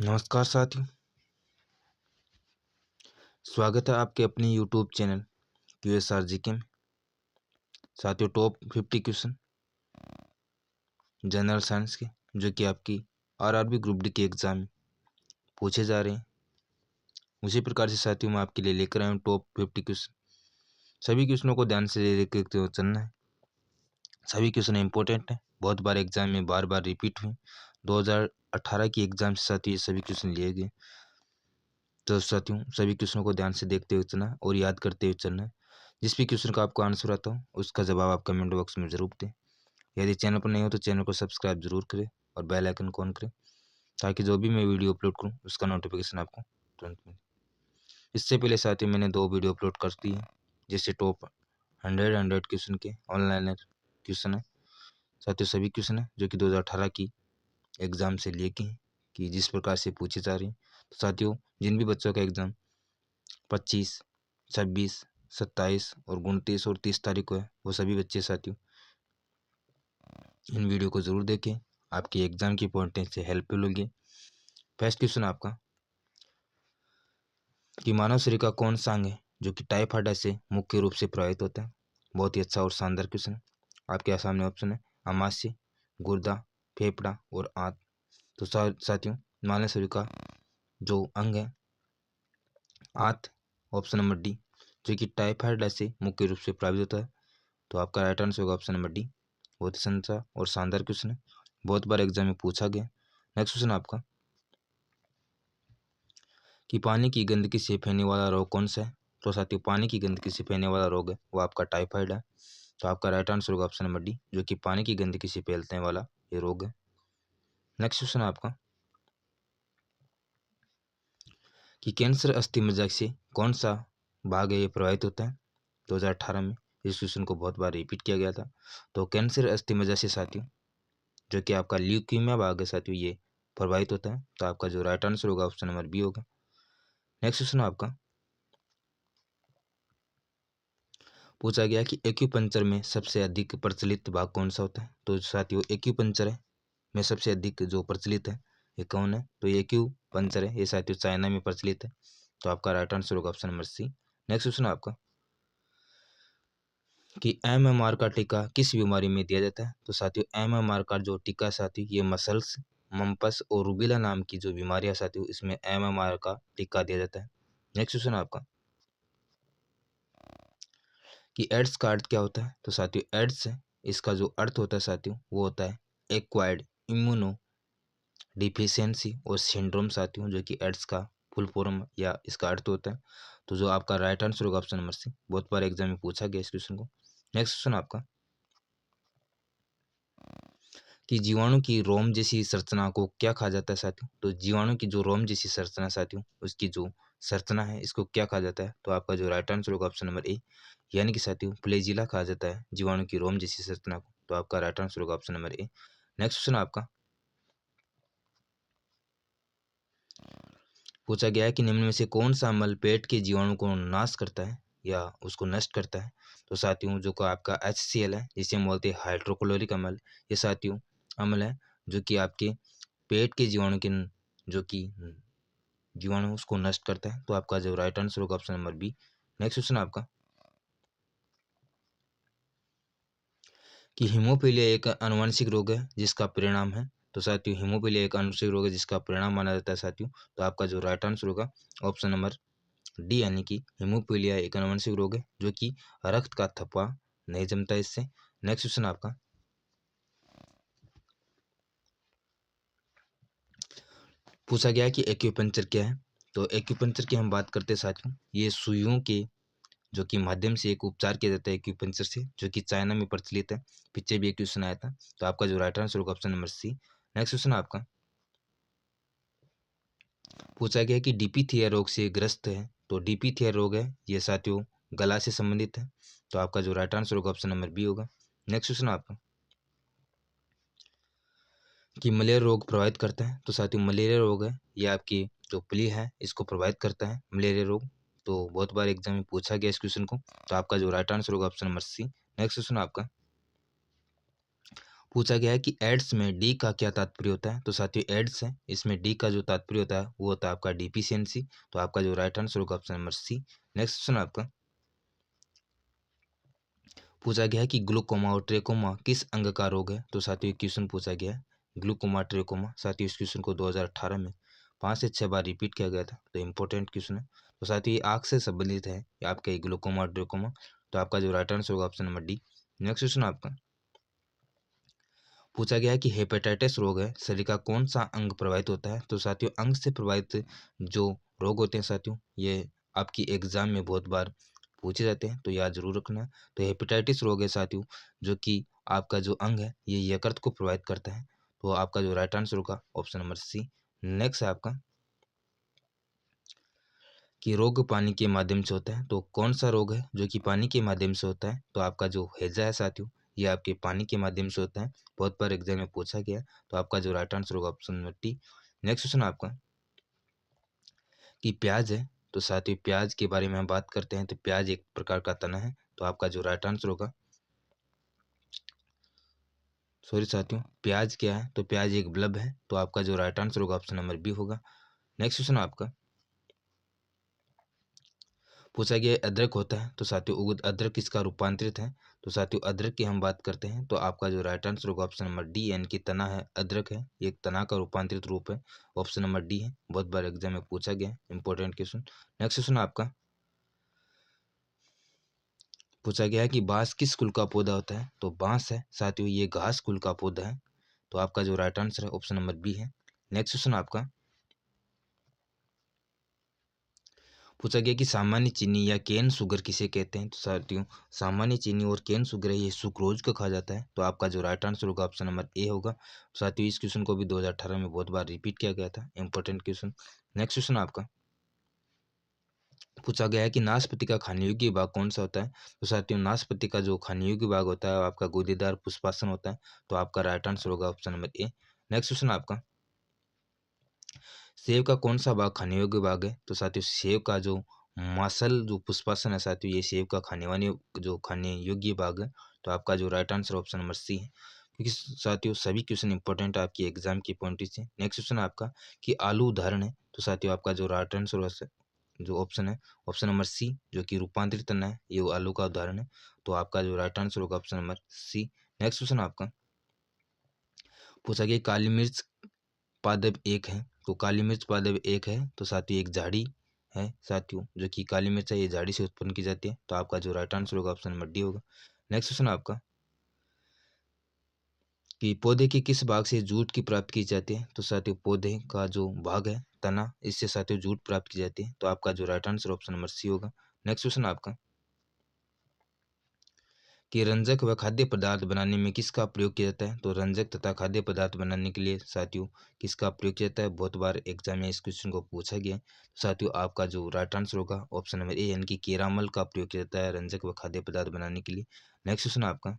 नमस्कार साथियों, स्वागत है आपके अपने यूट्यूब चैनल QSR जीके में। साथियों, टॉप 50 क्वेश्चन जनरल साइंस के जो कि आपकी RRB ग्रुप डी के एग्ज़ाम में पूछे जा रहे हैं, उसी प्रकार से साथियों मैं आपके लिए लेकर आया हूँ टॉप 50 क्वेश्चन। सभी क्वेश्चनों को ध्यान से देखते हुए चलना है। सभी क्वेश्चन इंपॉर्टेंट हैं, बहुत बार एग्जाम में बार बार रिपीट हुए। 2018 की एग्जाम से साथियों ये सभी क्वेश्चन लिए गए। तो साथियों सभी क्वेश्चनों को ध्यान से देखते हुए चलना है और याद करते हुए चलना है। जिस भी क्वेश्चन का आपको आंसर आता हो उसका जवाब आप कमेंट बॉक्स में जरूर दें। यदि चैनल पर नहीं हो तो चैनल को सब्सक्राइब जरूर करें और बेल आइकन को ऑन करें ताकि जो भी मैं वीडियो अपलोड करूं उसका नोटिफिकेशन आपको तुरंत मिले। इससे पहले साथियों मैंने 2 वीडियो अपलोड कर दी है, जैसे टॉप 100 क्वेश्चन के ऑनलाइन क्वेश्चन है। साथियों सभी क्वेश्चन है जो कि 2018 की एग्ज़ाम से लेके हैं कि जिस प्रकार से पूछे जा रहे हैं। तो साथियों जिन भी बच्चों का एग्ज़ाम 25, 26, 27 और 29 और 30 तारीख को है, वो सभी बच्चे साथियों इन वीडियो को ज़रूर देखें, आपके एग्ज़ाम की इंपॉर्टेंस से हेल्पफुल होगी। फर्स्ट क्वेश्चन आपका कि मानव शरीर का कौन सा अंग है जो कि टाइफाइड से मुख्य रूप से प्रभावित होता है। बहुत ही अच्छा और शानदार क्वेश्चन है। आपके सामने ऑप्शन है आमाशय, गुर्दा, फेफड़ा और आंत। तो साथियों मानव शरीर का जो अंग है आंत, ऑप्शन नंबर डी, जो कि टाइफाइड से मुख्य रूप से प्रभावित होता है। तो आपका राइट आंसर होगा ऑप्शन नंबर डी। बहुत ही अच्छा और शानदार क्वेश्चन है, बहुत बार एग्जाम में पूछा गया। नेक्स्ट क्वेश्चन आपका कि पानी की गंदगी से फैलने वाला रोग कौन सा है। तो साथियों पानी की गंदगी से फैलने वाला रोग है वो आपका टाइफाइड है। तो आपका राइट आंसर होगा ऑप्शन नंबर डी, जो कि पानी की गंदगी से फैलने वाला ये रोग है। नेक्स्ट क्वेश्चन आपका कि कैंसर अस्थि मज्जा से कौन सा भाग है ये प्रभावित होता है। 2018 में इस क्वेश्चन को बहुत बार रिपीट किया गया था। तो कैंसर अस्थि मज्जा से साथियों जो कि आपका ल्यूकीमिया भाग है साथियों ये प्रभावित होता है। तो आपका जो राइट आंसर होगा ऑप्शन नंबर बी होगा। नेक्स्ट क्वेश्चन आपका पूछा गया कि एक्यूपंक्चर में सबसे अधिक प्रचलित भाग कौन सा होता है। तो साथियों एक्यूपंक्चर है में सबसे अधिक जो प्रचलित है ये कौन है। तो ये एक्यूपंक्चर है ये साथियों चाइना में प्रचलित है। तो आपका राइट आंसर होगा option number C. Next question आपका कि MMR का टीका किस बीमारी में दिया जाता है। तो साथियों MMR का जो टीका है साथियों ये मसल्स, मम्पस और रूबेला नाम की जो बीमारी है साथियों इसमें MMR का टीका दिया जाता है। नेक्स्ट क्वेश्चन आपका कि एड्स का अर्थ क्या होता है। तो साथियों एड्स है इसका जो अर्थ होता है साथियों वो होता है एक्वायर्ड इम्यूनो डिफिशियंसी और सिंड्रोम साथियों, जो कि एड्स का फुल फॉर्म या इसका अर्थ होता है। तो जो आपका राइट आंसर होगा ऑप्शन नंबर सी। बहुत बार एग्जाम में पूछा गया इस क्वेश्चन को। नेक्स्ट क्वेश्चन आपका कि जीवाणु की रोम जैसी संरचना को क्या कहा जाता है साथियों। तो जीवाणु की जो रोम जैसी संरचना साथियों उसकी जो संरचना है इसको क्या कहा जाता है। तो आपका जो राइट आंसर होगा ऑप्शन नंबर ए, यानी कि साथियों फ्लैजिला कहा जाता है जीवाणु की रोम जैसी संरचना को। तो आपका राइट आंसर होगा option number A. Next question आपका पूछा गया है कि निम्न में से कौन सा अम्ल पेट के जीवाणु को नाश करता है या उसको नष्ट करता है। तो साथियों जो का आपका HCl है जिसे हम बोलते हैं हाइड्रोक्लोरिक अम्ल, ये साथियों अम्ल है जो कि आपके पेट के जीवाणु के जो कि जीवाणु उसको नष्ट करता है। तो आपका जो राइट आंसर होगा option number B. Next question आपका कि हीमोफीलिया एक आनुवंशिक रोग है जिसका परिणाम है। तो साथियों हीमोफीलिया एक आनुवंशिक रोग है जिसका परिणाम माना जाता है साथियों। तो आपका जो राइट आंसर होगा ऑप्शन नंबर डी, यानी कि हीमोफीलिया एक आनुवंशिक रोग है जो कि रक्त का थप्पा नहीं जमता है इससे। नेक्स्ट क्वेश्चन आपका पूछा गया है कि एक्यूपंक्चर क्या है। तो एक्यूपंक्चर की हम बात करते हैं साथियों, ये सुइयों के जो कि माध्यम से एक उपचार किया जाता है एक्यूपंक्चर से, जो कि चाइना में प्रचलित है। पीछे भी एक क्वेश्चन आया था। तो आपका जो राइट आंसर होगा option number C. Next question आपका पूछा गया कि डीपीथिया रोग से ग्रस्त है। तो डीपीथिया रोग है ये साथियों गला से संबंधित है। तो आपका जो राइट आंसर होगा ऑप्शन नंबर बी होगा। नेक्स्ट क्वेश्चन आपका कि मलेरिया रोग प्रभावित करता है। तो साथियों मलेरिया रोग है ये आपकी जो प्ली है इसको प्रभावित करता है मलेरिया रोग। तो बहुत बार एग्जाम में पूछा गया इस क्वेश्चन को। तो आपका जो राइट आंसर होगा option number C. Next question आपका पूछा गया है कि एड्स में डी का क्या तात्पर्य होता है। तो साथियों एड्स है, इसमें डी का जो तात्पर्य होता है वो होता है आपका डिफिशियंसी। तो आपका जो राइट आंसर होगा option number C. Next question आपका पूछा गया है कि ग्लूकोमा और ट्रेकोमा किस अंग का रोग है। तो साथियों क्वेश्चन पूछा गया है ग्लूकोमा ट्रेकोमा। साथियों इस क्वेश्चन को 2018 में 5 से 6 बार रिपीट किया गया था, तो इंपॉर्टेंट क्वेश्चन है। तो साथियों ये आँख से संबंधित है आपका ग्लूकोमा और ट्रेकोमा। तो आपका जो राइट आंसर होगा option number D. Next question आपका पूछा गया है कि हेपेटाइटिस रोग है शरीर का कौन सा अंग प्रभावित होता है। तो साथियों अंग से प्रभावित जो रोग होते हैं साथियों ये आपकी एग्जाम में बहुत बार पूछे जाते हैं, तो याद जरूर रखना। तो हेपेटाइटिस रोग है साथियों जो कि आपका जो अंग है ये यकृत को प्रभावित करता है। तो आपका जो राइट आंसर होगा ऑप्शन नंबर सी। नेक्स्ट है आपका कि रोग पानी के माध्यम से होता है। तो कौन सा रोग है जो कि पानी के माध्यम से होता है। तो आपका जो हैजा है साथियों ये आपके पानी के माध्यम से होता है, बहुत बार एग्जाम में पूछा गया है। तो आपका जो राइट आंसर होगा option number T. Next question आपका कि प्याज है। तो साथियों प्याज के बारे में हम बात करते हैं, तो प्याज एक प्रकार का तना है। तो आपका जो राइट आंसर होगा, सॉरी साथियों प्याज क्या है, तो प्याज एक बल्ब है। तो आपका जो राइट आंसर होगा ऑप्शन नंबर बी होगा। नेक्स्ट क्वेश्चन आपका पूछा गया है अदरक होता है। तो साथियों अदरक किसका रूपांतरित है। तो साथियों अदरक की हम बात करते हैं, तो आपका जो राइट आंसर होगा ऑप्शन नंबर डी यानी कि तना है, अदरक है, ये एक तना का रूपांतरित रूप है। ऑप्शन नंबर डी है, बहुत बार एग्जाम में पूछा गया है, इंपॉर्टेंट क्वेश्चन। नेक्स्ट क्वेश्चन आपका पूछा गया है कि बांस किस कुल का पौधा होता है। तो बांस है साथियों ये घास कुल का पौधा है। तो आपका जो राइट आंसर है ऑप्शन नंबर बी है। नेक्स्ट क्वेश्चन आपका पूछा गया कि सामान्य चीनी या केन शुगर किसे कहते हैं। तो साथियों सामान्य चीनी और केन शुगर है ये सुक्रोज को कहा जाता है। तो आपका जो राइट आंसर होगा ऑप्शन नंबर ए होगा। साथियों इस क्वेश्चन को भी 2018 में बहुत बार रिपीट किया गया था, इंपॉर्टेंट क्वेश्चन। नेक्स्ट क्वेश्चन आपका पूछा गया है कि नाशपाती का खाने योग्य भाग कौन सा होता है। तो साथियों नाशपाती का जो खाने योग्य भाग होता है आपका गूदेदार पुष्पासन होता है। तो आपका राइट आंसर होगा option number A. Next question आपका सेब का कौन सा भाग खाने योग्य भाग है। तो साथियों सेब का जो मासल जो पुष्पासन है साथियों ये सेब का खाने वाले जो खाने योग्य भाग है। तो आपका जो right answer option number C है, क्योंकि साथियों सभी क्वेश्चन इंपॉर्टेंट है आपकी एग्जाम की पॉइंट से। नेक्स्ट क्वेश्चन आपका कि आलू उदाहरण है। तो साथियों आपका जो राइट आंसर जो ऑप्शन है ऑप्शन नंबर सी जो कि रूपांतरित करना है ये वो आलू का उदाहरण है। तो आपका जो राइट आंसर होगा option number C. Next question आपका पूछा गया काली मिर्च पादप एक है। तो काली मिर्च पादप एक है तो साथियों एक झाड़ी है साथियों जो कि काली मिर्च है ये झाड़ी से उत्पन्न की जाती है। तो आपका जो राइट आंसर होगा ऑप्शन नंबर डी होगा। नेक्स्ट क्वेश्चन आपका कि पौधे के किस भाग से जूट की प्राप्ति की जाती है। तो साथियों पौधे का जो भाग है तना इससे साथियों जूट प्राप्त की जाती है। तो आपका जो right answer option number C होगा। नेक्स्ट क्वेश्चन आपका कि रंजक व खाद्य पदार्थ बनाने में किसका प्रयोग किया जाता है। तो रंजक तथा खाद्य पदार्थ बनाने के लिए साथियों किसका प्रयोग किया जाता है, बहुत बार एग्जाम में इस क्वेश्चन को पूछा गया है। साथियों आपका जो राइट आंसर होगा ऑप्शन नंबर ए यानी कि केरामल का प्रयोग किया जाता है रंजक व खाद्य पदार्थ बनाने के लिए। नेक्स्ट क्वेश्चन आपका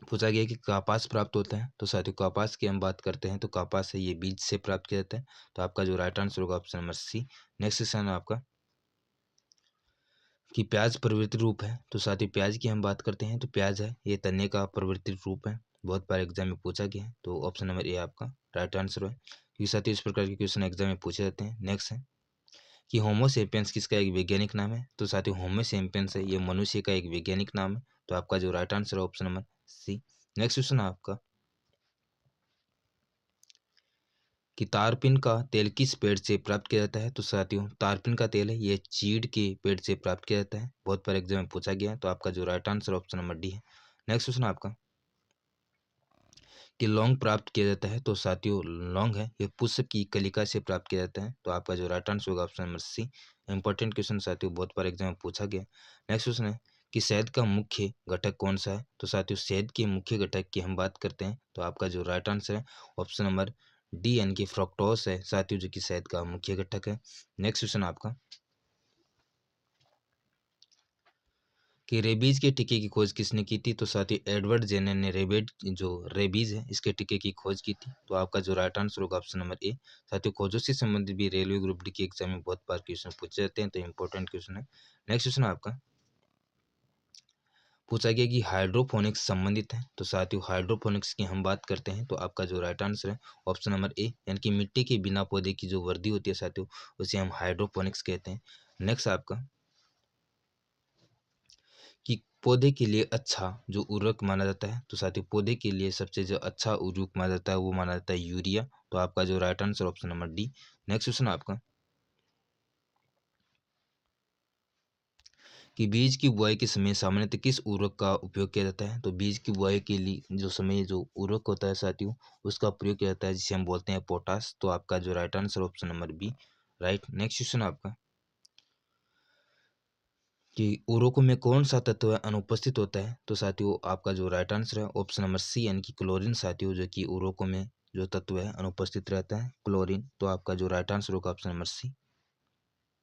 पूछा गया कि कपास प्राप्त होता है। तो साथियों कपास की हम बात करते हैं, तो कपास है ये बीज से प्राप्त किया जाता है। तो आपका जो राइट आंसर होगा option number C. Next question है आपका कि प्याज प्रवृत्ति रूप है। तो साथ ही प्याज की हम बात करते हैं, तो प्याज है ये तने का प्रवृत्ति रूप है, बहुत बार एग्जाम में पूछा गया है। तो ऑप्शन नंबर ए आपका राइट आंसर है, क्योंकि साथ ही इस प्रकार के क्वेश्चन एग्जाम में पूछे जाते हैं। नेक्स्ट है कि होमो सेपियंस किसका एक वैज्ञानिक नाम है। तो साथ ही होमो सेपियंस है ये मनुष्य का एक वैज्ञानिक नाम है। तो आपका जो राइट आंसर है option number C. Next question है आपका कि तारपीन का तेल किस पेड़ से प्राप्त किया जाता है। तो साथियों तारपीन का तेल है ये चीड़ के पेड़ से प्राप्त किया जाता है, बहुत बार एग्जाम में पूछा गया है। तो आपका जो right answer option number D है। नेक्स्ट क्वेश्चन आपका कि लौंग प्राप्त किया जाता है। तो साथियों लौंग है ये पुष्प की कलिका से प्राप्त किया जाता है। तो आपका जो राइट आंसर होगा option number C. Important question साथियों बहुत बार एग्जाम में पूछा गया है। नेक्स्ट क्वेश्चन है कि शहद का मुख्य घटक कौन सा है। तो साथियों शहद के मुख्य घटक की हम बात करते हैं, तो आपका जो राइट आंसर है ऑप्शन नंबर डी यानी कि फ्रक्टोस है साथियों जो कि शहद का मुख्य घटक है। नेक्स्ट क्वेश्चन आपका कि रेबीज के टीके की खोज किसने की थी। तो साथ ही एडवर्ड जेनर ने रेबीज है इसके टीके की खोज की थी। तो आपका जो राइट आंसर होगा ऑप्शन नंबर ए। साथियों खोजों से संबंधित भी रेलवे ग्रुप डी के एग्जाम में बहुत बार क्वेश्चन पूछे जाते हैं, तो इंपॉर्टेंट क्वेश्चन है। नेक्स्ट क्वेश्चन आपका पूछा गया कि हाइड्रोपोनिक्स संबंधित है, तो साथियों हाइड्रोपोनिक्स की हम बात करते हैं तो आपका जो राइट आंसर है ऑप्शन नंबर ए, यानी कि मिट्टी के बिना पौधे की जो वृद्धि होती है साथियों, उसे हम हाइड्रोपोनिक्स कहते हैं। नेक्स्ट आपका कि पौधे के लिए अच्छा जो उर्वरक माना जाता है, तो साथियों पौधे के लिए सबसे जो अच्छा उर्वरक माना जाता है वो माना जाता है यूरिया, तो आपका जो right answer option number D. Next question आपका कि बीज की बुआई के समय सामान्यतः किस उर्वरक का उपयोग किया जाता है, तो बीज की बुआई के लिए जो समय जो उर्वरक होता है साथियों उसका प्रयोग किया जाता है जिसे हम बोलते हैं पोटास, तो आपका जो right answer option number B, right. Next question आपका कि उर्वरकों में कौन सा तत्व अनुपस्थित होता है, तो साथियों आपका जो राइट आंसर है ऑप्शन नंबर सी, यानी कि क्लोरीन साथियों, जो कि उर्वरकों में जो तत्व है अनुपस्थित रहता है क्लोरीन, तो आपका जो राइट आंसर होगा ऑप्शन नंबर सी।